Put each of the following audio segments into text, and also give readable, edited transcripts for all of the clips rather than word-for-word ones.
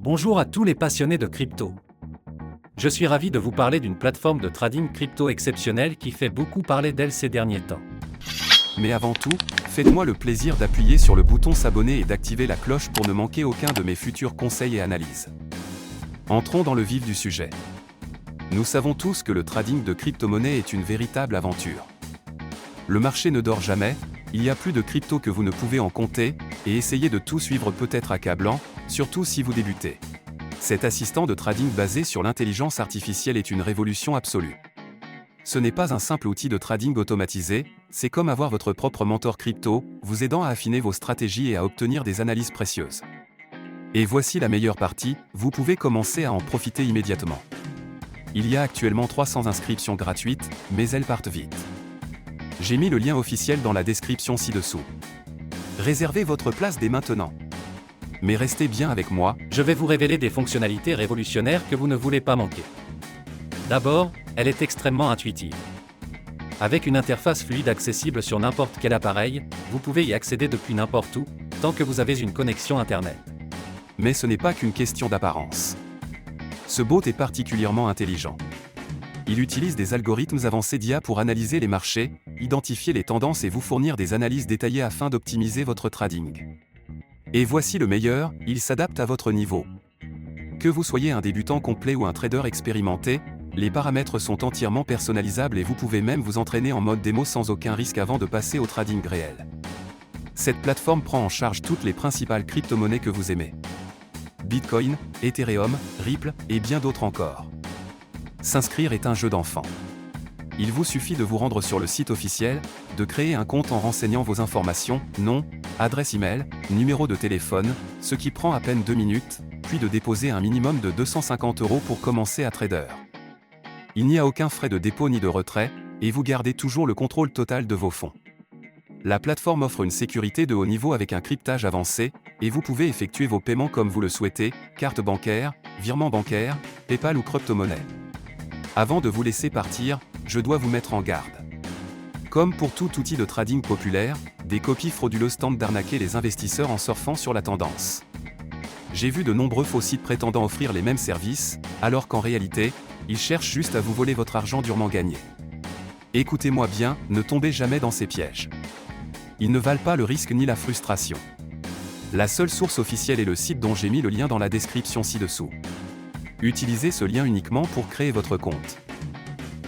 Bonjour à tous les passionnés de crypto. Je suis ravi de vous parler d'une plateforme de trading crypto exceptionnelle qui fait beaucoup parler d'elle ces derniers temps. Mais avant tout, faites-moi le plaisir d'appuyer sur le bouton s'abonner et d'activer la cloche pour ne manquer aucun de mes futurs conseils et analyses. Entrons dans le vif du sujet. Nous savons tous que le trading de crypto-monnaies est une véritable aventure. Le marché ne dort jamais, il y a plus de crypto que vous ne pouvez en compter, et essayer de tout suivre peut être accablant, surtout si vous débutez. Cet assistant de trading basé sur l'intelligence artificielle est une révolution absolue. Ce n'est pas un simple outil de trading automatisé, c'est comme avoir votre propre mentor crypto, vous aidant à affiner vos stratégies et à obtenir des analyses précieuses. Et voici la meilleure partie, vous pouvez commencer à en profiter immédiatement. Il y a actuellement 300 inscriptions gratuites, mais elles partent vite. J'ai mis le lien officiel dans la description ci-dessous. Réservez votre place dès maintenant. Mais restez bien avec moi, Je vais vous révéler des fonctionnalités révolutionnaires que vous ne voulez pas manquer. D'abord, elle est extrêmement intuitive. Avec une interface fluide accessible sur n'importe quel appareil, vous pouvez y accéder depuis n'importe où, tant que vous avez une connexion Internet. mais ce n'est pas qu'une question d'apparence. Ce bot est particulièrement intelligent. Il utilise des algorithmes avancés d'IA pour analyser les marchés, identifier les tendances et vous fournir des analyses détaillées afin d'optimiser votre trading. Et voici le meilleur, il s'adapte à votre niveau. Que vous soyez un débutant complet ou un trader expérimenté, les paramètres sont entièrement personnalisables et vous pouvez même vous entraîner en mode démo sans aucun risque avant de passer au trading réel. Cette plateforme prend en charge toutes les principales crypto-monnaies que vous aimez. Bitcoin, Ethereum, Ripple et bien d'autres encore. S'inscrire est un jeu d'enfant. Il vous suffit de vous rendre sur le site officiel, de créer un compte en renseignant vos informations, nom, adresse email, numéro de téléphone, ce qui prend à peine 2 minutes, puis de déposer un minimum de 250 € pour commencer à trader. Il n'y a aucun frais de dépôt ni de retrait, et vous gardez toujours le contrôle total de vos fonds. La plateforme offre une sécurité de haut niveau avec un cryptage avancé, et vous pouvez effectuer vos paiements comme vous le souhaitez, carte bancaire, virement bancaire, PayPal ou crypto-monnaie. Avant de vous laisser partir, je dois vous mettre en garde. Comme pour tout outil de trading populaire, des copies frauduleuses tentent d'arnaquer les investisseurs en surfant sur la tendance. J'ai vu de nombreux faux sites prétendant offrir les mêmes services, alors qu'en réalité, ils cherchent juste à vous voler votre argent durement gagné. Écoutez-moi bien, ne tombez jamais dans ces pièges. Ils ne valent pas le risque ni la frustration. La seule source officielle est le site dont j'ai mis le lien dans la description ci-dessous. Utilisez ce lien uniquement pour créer votre compte.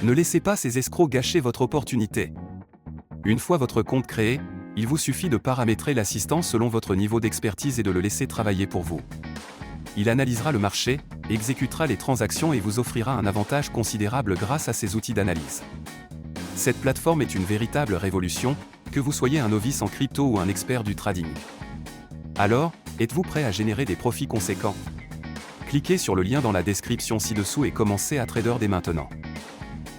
Ne laissez pas ces escrocs gâcher votre opportunité. Une fois votre compte créé, il vous suffit de paramétrer l'assistant selon votre niveau d'expertise et de le laisser travailler pour vous. Il analysera le marché, exécutera les transactions et vous offrira un avantage considérable grâce à ses outils d'analyse. Cette plateforme est une véritable révolution, que vous soyez un novice en crypto ou un expert du trading. Alors, êtes-vous prêt à générer des profits conséquents ? Cliquez sur le lien dans la description ci-dessous et commencez à trader dès maintenant.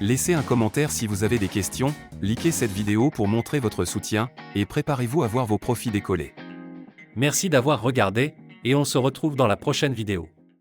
Laissez un commentaire si vous avez des questions, likez cette vidéo pour montrer votre soutien, et préparez-vous à voir vos profits décoller. Merci d'avoir regardé, et on se retrouve dans la prochaine vidéo.